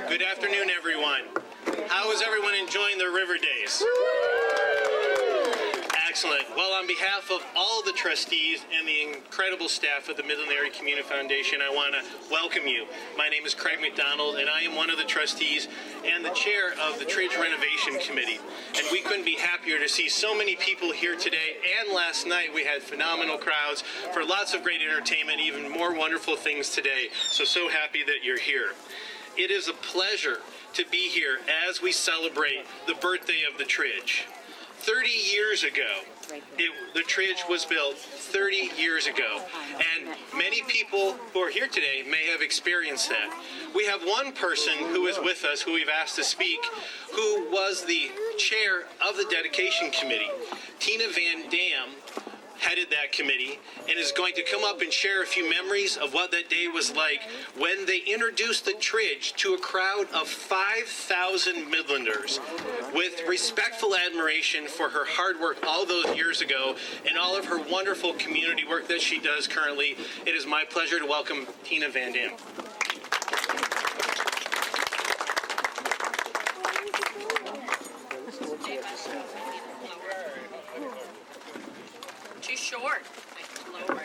Good afternoon, everyone. How is everyone enjoying their river days? Excellent. Well, on behalf of all the trustees and the incredible staff of the Midland Area Community Foundation, I want to welcome you. My name is Craig McDonald, and I am one of the trustees and the chair of the Tridge Renovation Committee. And we couldn't be happier to see so many people here today. And last night, we had phenomenal crowds for lots of great entertainment, even more wonderful things today. So happy that you're here. It is a pleasure to be here as we celebrate the birthday of the Tridge. 30 years ago, the Tridge was built 30 years ago, and many people who are here today may have experienced that. We have one person who is with us who we've asked to speak, who was the chair of the dedication committee. Tina Van Dam headed that committee and is going to come up and share a few memories of what that day was like when they introduced the Tridge to a crowd of 5,000 Midlanders with respectful admiration for her hard work all those years ago and all of her wonderful community work that she does currently. It is my pleasure to welcome Tina Van Dam. Too short. Lower.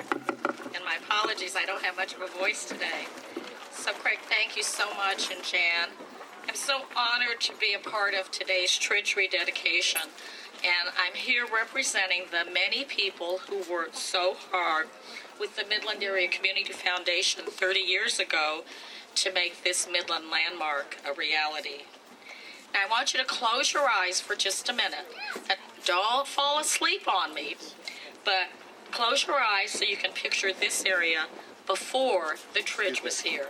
And my apologies, I don't have much of a voice today. So Craig, thank you so much, and Jan. I'm so honored to be a part of today's Tridge rededication. And I'm here representing the many people who worked so hard with the Midland Area Community Foundation 30 years ago to make this Midland landmark a reality. Now I want you to close your eyes for just a minute. And don't fall asleep on me. But close your eyes so you can picture this area before the Tridge was here.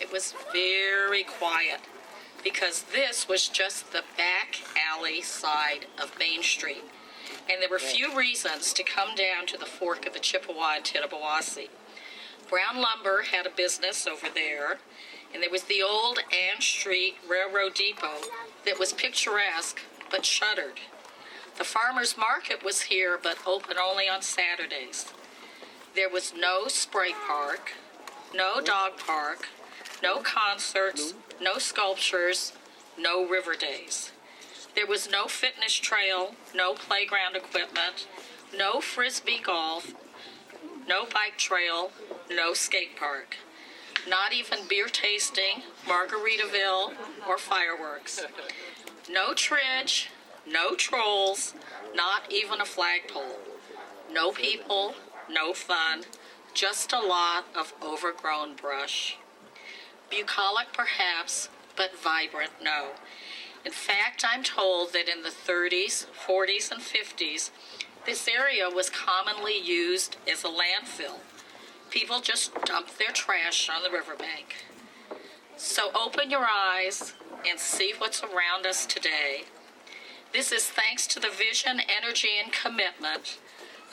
It was very quiet because this was just the back alley side of Main Street. And there were few reasons to come down to the fork of the Chippewa and Tittabawassee. Brown Lumber had a business over there, and there was the old Ann Street Railroad Depot that was picturesque but shuttered. The farmer's market was here, but open only on Saturdays. There was no spray park, no dog park, no concerts, no sculptures, no river days. There was no fitness trail, no playground equipment, no frisbee golf, no bike trail, no skate park. Not even beer tasting, Margaritaville, or fireworks. No Tridge, no trolls, not even a flagpole. No people, no fun, just a lot of overgrown brush. Bucolic perhaps, but vibrant no. In fact, I'm told that in the 30s, 40s, and 50s, this area was commonly used as a landfill. People just dumped their trash on the riverbank. So open your eyes and see what's around us today. This is thanks to the vision, energy, and commitment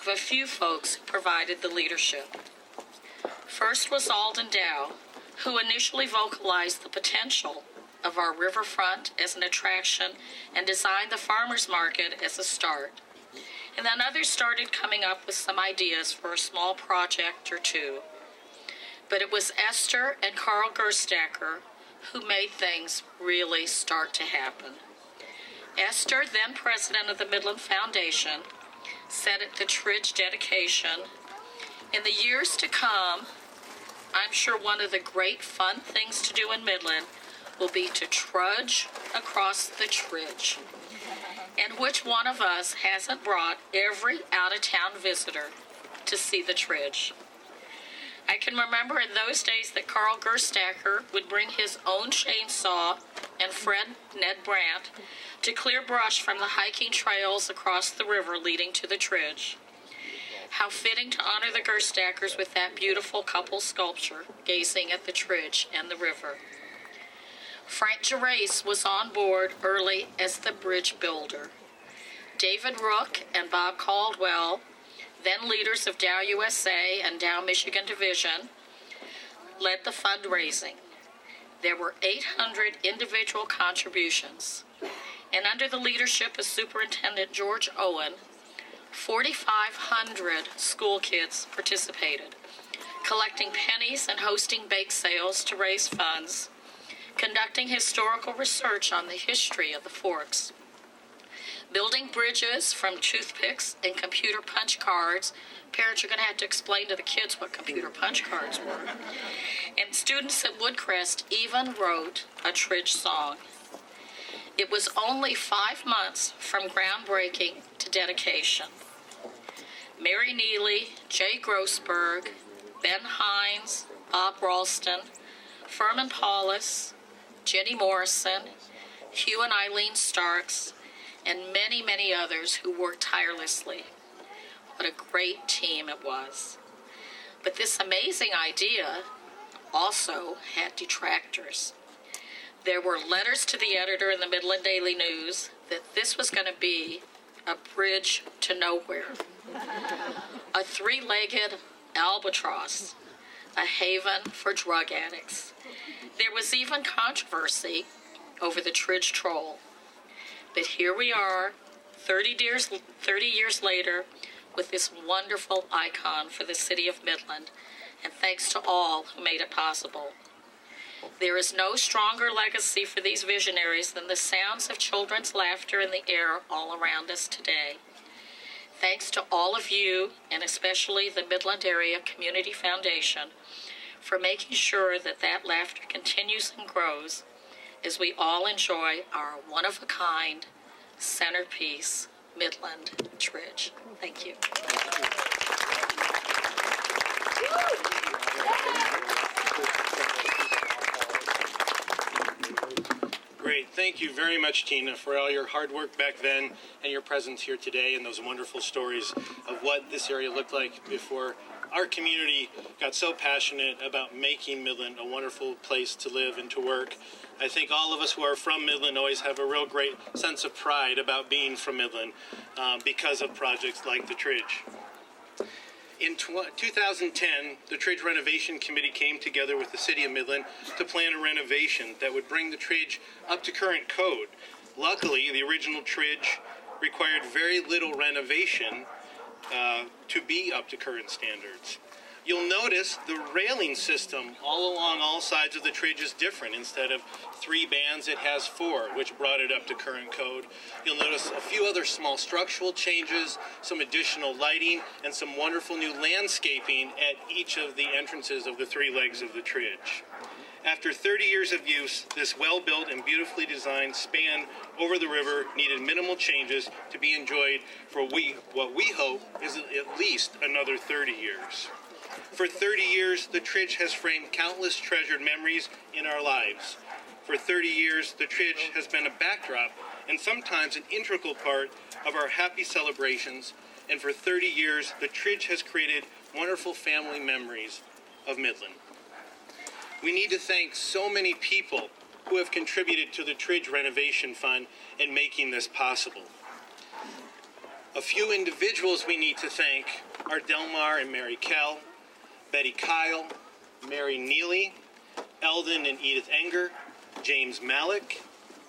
of a few folks who provided the leadership. First was Alden Dow, who initially vocalized the potential of our riverfront as an attraction and designed the farmers market as a start. And then others started coming up with some ideas for a small project or two. But it was Esther and Carl Gerstacker who made things really start to happen. Esther, then president of the Midland Foundation, said at the Tridge dedication, "In the years to come, I'm sure one of the great fun things to do in Midland will be to trudge across the Tridge. And which one of us hasn't brought every out-of-town visitor to see the Tridge?" I can remember in those days that Carl Gerstacker would bring his own chainsaw and Fred Ned Brandt to clear brush from the hiking trails across the river leading to the Tridge. How fitting to honor the Gerstackers with that beautiful couple sculpture gazing at the Tridge and the river. Frank Gerace was on board early as the bridge builder. David Rook and Bob Caldwell, then leaders of Dow USA and Dow Michigan Division, led the fundraising. There were 800 individual contributions, and under the leadership of Superintendent George Owen, 4,500 school kids participated, collecting pennies and hosting bake sales to raise funds, conducting historical research on the history of the Forks, building bridges from toothpicks and computer punch cards. Parents are going to have to explain to the kids what computer punch cards were. And students at Woodcrest even wrote a Tridge song. It was only 5 months from groundbreaking to dedication. Mary Neely, Jay Grossberg, Ben Hines, Bob Ralston, Furman Paulus, Jenny Morrison, Hugh and Eileen Starks, and many, many others who worked tirelessly. What a great team it was. But this amazing idea also had detractors. There were letters to the editor in the Midland Daily News that this was going to be a bridge to nowhere, a three-legged albatross, a haven for drug addicts. There was even controversy over the Tridge troll. But here we are, 30 years later, with this wonderful icon for the city of Midland, and thanks to all who made it possible. There is no stronger legacy for these visionaries than the sounds of children's laughter in the air all around us today. Thanks to all of you, and especially the Midland Area Community Foundation, for making sure that that laughter continues and grows as we all enjoy our one-of-a-kind centerpiece, Midland Tridge. Thank you. Great. Thank you very much, Tina, for all your hard work back then and your presence here today and those wonderful stories of what this area looked like before our community got so passionate about making Midland a wonderful place to live and to work. I think all of us who are from Midland always have a real great sense of pride about being from Midland because of projects like the Tridge. In 2010, the Tridge Renovation Committee came together with the City of Midland to plan a renovation that would bring the Tridge up to current code. Luckily, the original Tridge required very little renovation to be up to current standards. You'll notice the railing system all along all sides of the Tridge is different. Instead of 3 bands, it has 4, which brought it up to current code. You'll notice a few other small structural changes, some additional lighting, and some wonderful new landscaping at each of the entrances of the 3 legs of the Tridge. After 30 years of use, this well-built and beautifully designed span over the river needed minimal changes to be enjoyed for what we hope is at least another 30 years. For 30 years, the Tridge has framed countless treasured memories in our lives. For 30 years, the Tridge has been a backdrop and sometimes an integral part of our happy celebrations. And for 30 years, the Tridge has created wonderful family memories of Midland. We need to thank so many people who have contributed to the Tridge Renovation Fund in making this possible. A few individuals we need to thank are Delmar and Mary Kell, Betty Kyle, Mary Neely, Eldon and Edith Enger, James Malik,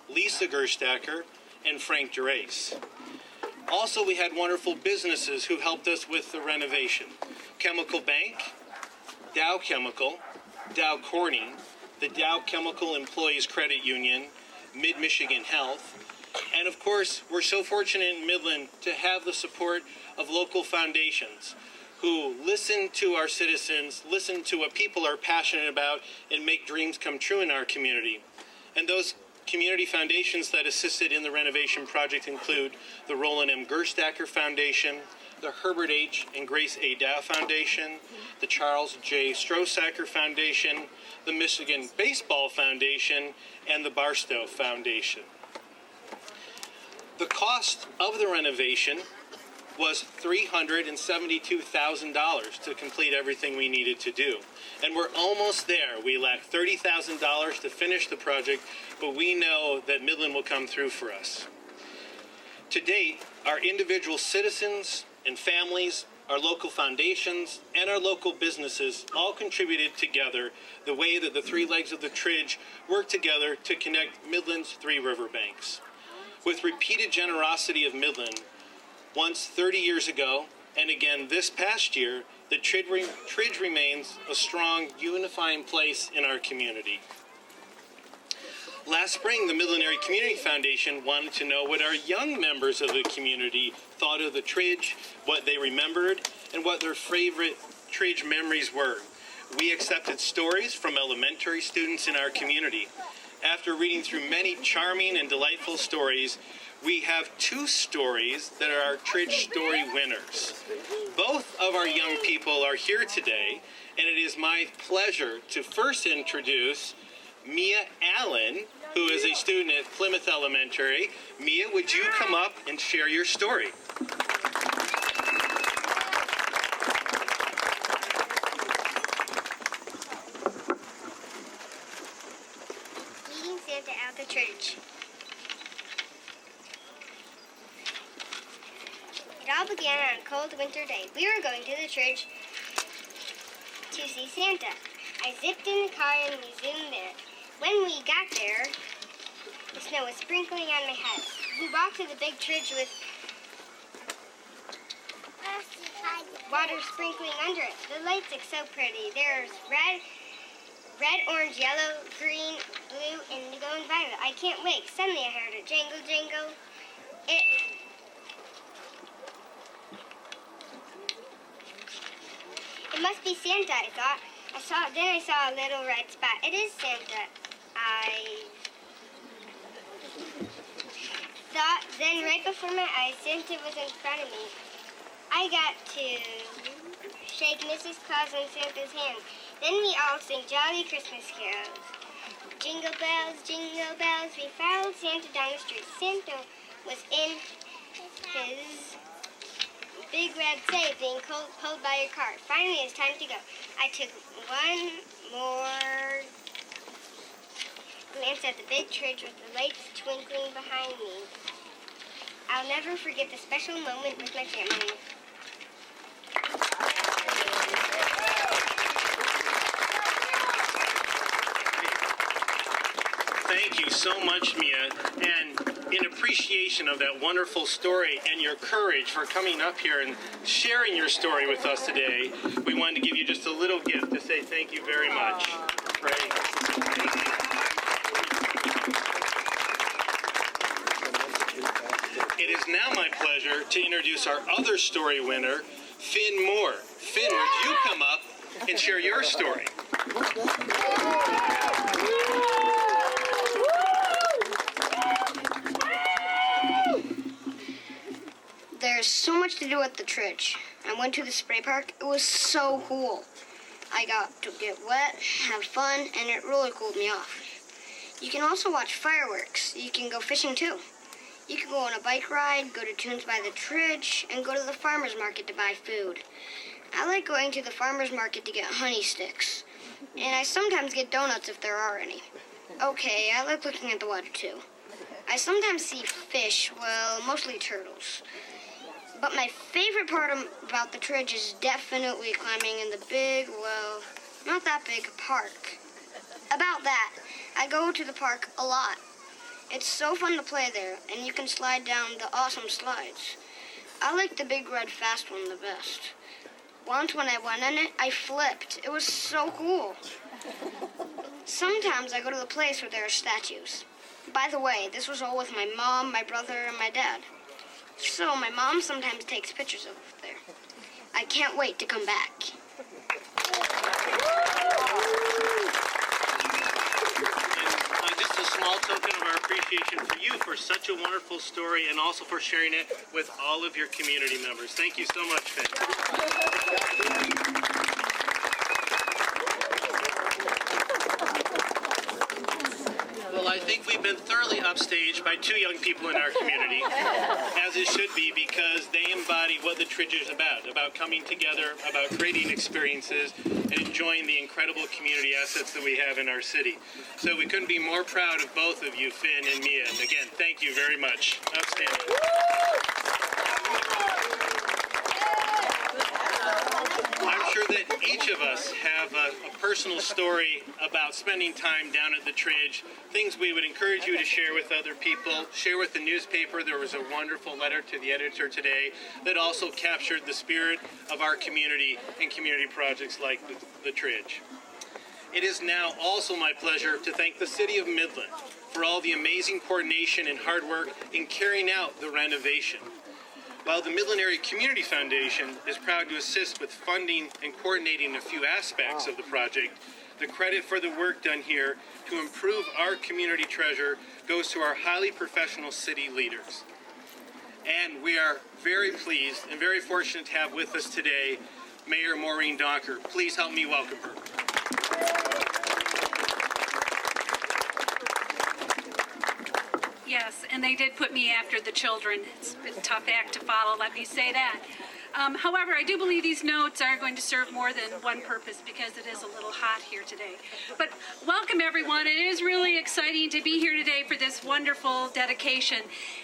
Lisa Gerstacker, and Frank Durace. Also, we had wonderful businesses who helped us with the renovation. Chemical Bank, Dow Chemical, Dow Corning, the Dow Chemical Employees Credit Union, Mid-Michigan Health, and of course, we're so fortunate in Midland to have the support of local foundations who listen to our citizens, listen to what people are passionate about, and make dreams come true in our community. And those community foundations that assisted in the renovation project include the Roland M. Gerstacker Foundation, the Herbert H. and Grace A. Dow Foundation, the Charles J. Strosacker Foundation, the Michigan Baseball Foundation, and the Barstow Foundation. The cost of the renovation was $372,000 to complete everything we needed to do. And we're almost there. We lack $30,000 to finish the project, but we know that Midland will come through for us. To date, our individual citizens and families, our local foundations, and our local businesses all contributed together the way that the 3 legs of the Tridge work together to connect Midland's 3 riverbanks. With repeated generosity of Midland, once 30 years ago, and again this past year, the Tridge remains a strong, unifying place in our community. Last spring, the Midland Area Community Foundation wanted to know what our young members of the community thought of the Tridge, what they remembered, and what their favorite Tridge memories were. We accepted stories from elementary students in our community. After reading through many charming and delightful stories, we have 2 stories that are our Tridge Story winners. Both of our young people are here today, and it is my pleasure to first introduce Mia Allen, who is a student at Plymouth Elementary. Mia, would you come up and share your story? Meeting Santa at the Tridge. It all began on a cold winter day. We were going to the Tridge to see Santa. I zipped in the car and we zoomed there. When we got there, the snow was sprinkling on my head. We walked to the big Tridge with water sprinkling under it. The lights look so pretty. There's red, orange, yellow, green, blue, indigo, and violet. I can't wait. Suddenly I heard a jangle, jangle. It must be Santa, I thought. Then I saw a little red spot. It is Santa. I thought. Then right before my eyes, Santa was in front of me. I got to shake Mrs. Claus and Santa's hand. Then we all sing jolly Christmas carols. Jingle bells, we followed Santa down the street. Santa was in his big red sleigh being pulled by a cart. Finally, it's time to go. I took one more glance at the big Tridge with the lights twinkling behind me. I'll never forget the special moment with my family. Thank you so much, Mia, and in appreciation of that wonderful story and your courage for coming up here and sharing your story with us today, we wanted to give you just a little gift to say thank you very much. Right. It is now my pleasure to introduce our other story winner, Finn Moore. Finn, would you come up and share your story? There's so much to do at the Tridge. I went to the spray park. It was so cool. I got to get wet, have fun, and it really cooled me off. You can also watch fireworks. You can go fishing too. You can go on a bike ride, go to Tunes by the Tridge, and go to the farmer's market to buy food. I like going to the farmer's market to get honey sticks. And I sometimes get donuts if there are any. Okay, I like looking at the water too. I sometimes see fish, well, mostly turtles. But my favorite part about the Tridge is definitely climbing in the big, well, not that big park. About that, I go to the park a lot. It's so fun to play there, and you can slide down the awesome slides. I like the big red fast one the best. Once when I went in it, I flipped. It was so cool. Sometimes I go to the place where there are statues. By the way, this was all with my mom, my brother, and my dad. So my mom sometimes takes pictures of there. I can't wait to come back. And just a small token of our appreciation for you for such a wonderful story and also for sharing it with all of your community members. Thank you so much, Finn. Well, I think we've been thoroughly upstaged by 2 young people in our community, as it should be, because they embody what the Tridge is about coming together, about creating experiences, and enjoying the incredible community assets that we have in our city. So we couldn't be more proud of both of you, Finn and Mia. And again, thank you very much. Outstanding. I'm sure that each of us have a personal story about spending time down at the Tridge, things we would encourage you to share with other people, share with the newspaper. There was a wonderful letter to the editor today that also captured the spirit of our community and community projects like the Tridge. It is now also my pleasure to thank the City of Midland for all the amazing coordination and hard work in carrying out the renovation. While the Midland Area Community Foundation is proud to assist with funding and coordinating a few aspects of the project, the credit for the work done here to improve our community treasure goes to our highly professional city leaders. And we are very pleased and very fortunate to have with us today Mayor Maureen Donker. Please help me welcome her. Yes, and they did put me after the children. It's been a tough act to follow, let me say that. However, I do believe these notes are going to serve more than one purpose because it is a little hot here today. But welcome, everyone. It is really exciting to be here today for this wonderful dedication.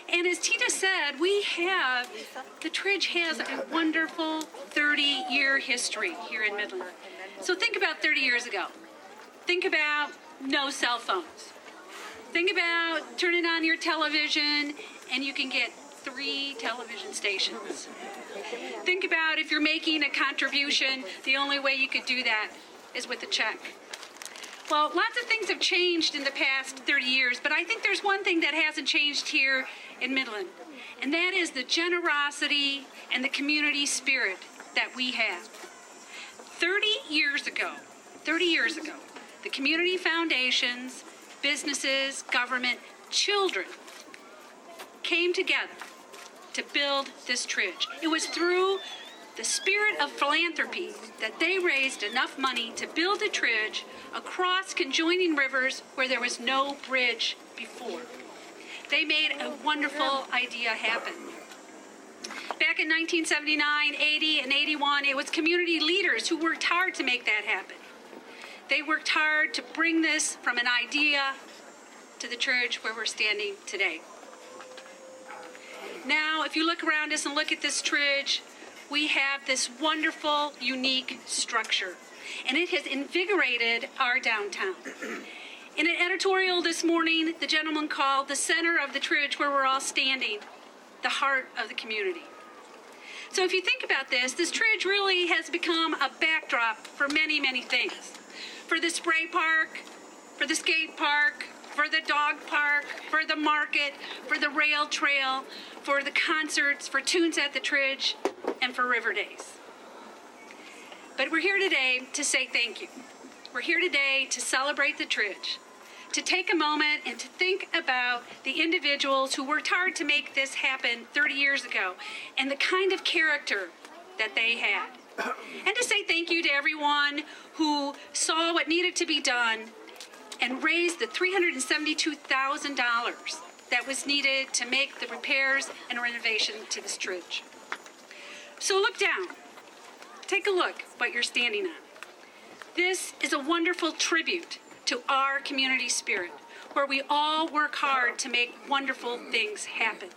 And as Tina said, the Tridge has a wonderful 30-year history here in Midland. So think about 30 years ago. Think about no cell phones. Think about turning on your television and you can get 3 television stations. Think about if you're making a contribution, the only way you could do that is with a check. Well, lots of things have changed in the past 30 years, but I think there's one thing that hasn't changed here in Midland, and that is the generosity and the community spirit that we have. 30 years ago, the community foundations, businesses, government, children came together to build this Tridge. It was through the spirit of philanthropy that they raised enough money to build a Tridge across conjoining rivers where there was no bridge before. They made a wonderful idea happen. Back in 1979, 80, and 81, it was community leaders who worked hard to make that happen. They worked hard to bring this from an idea to the Tridge where we're standing today. Now, if you look around us and look at this Tridge, we have this wonderful, unique structure, and it has invigorated our downtown. In an editorial this morning, the gentleman called the center of the Tridge, where we're all standing, the heart of the community. So if you think about this Tridge really has become a backdrop for many, many things. For the spray park, for the skate park, for the dog park, for the market, for the rail trail, for the concerts, for Tunes at the Tridge, and for River Days. But we're here today to say thank you. We're here today to celebrate the Tridge, to take a moment and to think about the individuals who worked hard to make this happen 30 years ago and the kind of character that they had. And to say thank you to everyone who saw what needed to be done and raised the $372,000 that was needed to make the repairs and renovation to this Tridge. So look down. Take a look what you're standing on. This is a wonderful tribute to our community spirit, where we all work hard to make wonderful things happen.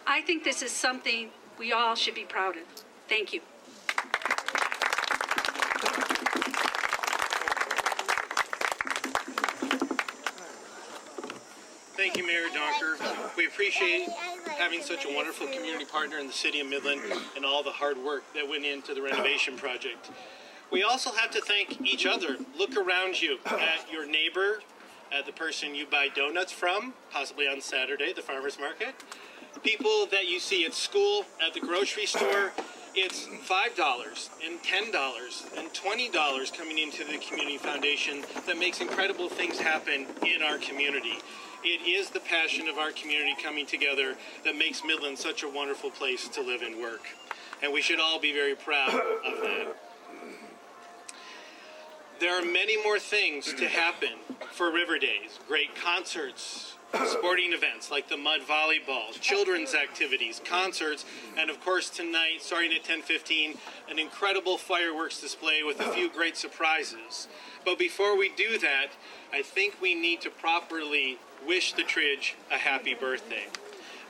I think this is something we all should be proud of. Thank you. Thank you, Mayor Donker. We appreciate having such a wonderful community partner in the city of Midland and all the hard work that went into the renovation project. We also have to thank each other. Look around you at your neighbor, at the person you buy donuts from, possibly on Saturday, the farmer's market. People that you see at school, at the grocery store. It's $5 and $10 and $20 coming into the community foundation that makes incredible things happen in our community. It is the passion of our community coming together that makes Midland such a wonderful place to live and work. And we should all be very proud of that. There are many more things to happen for River Days. Great concerts, sporting events like the mud volleyball, children's activities, concerts, and of course tonight, starting at 10:15, an incredible fireworks display with a few great surprises. But before we do that, I think we need to properly wish the Tridge a happy birthday.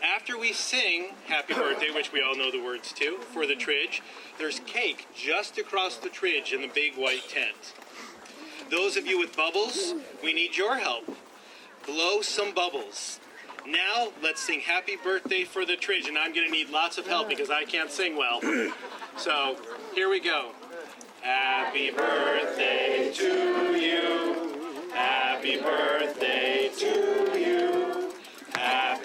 After we sing Happy Birthday, which we all know the words to, for the Tridge, there's cake just across the Tridge in the big white tent. Those of you with bubbles, we need your help. Blow some bubbles. Now, let's sing Happy Birthday for the Tridge, and I'm going to need lots of help because I can't sing well. So, here we go. Happy birthday to you. Happy birthday to you.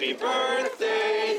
Happy birthday,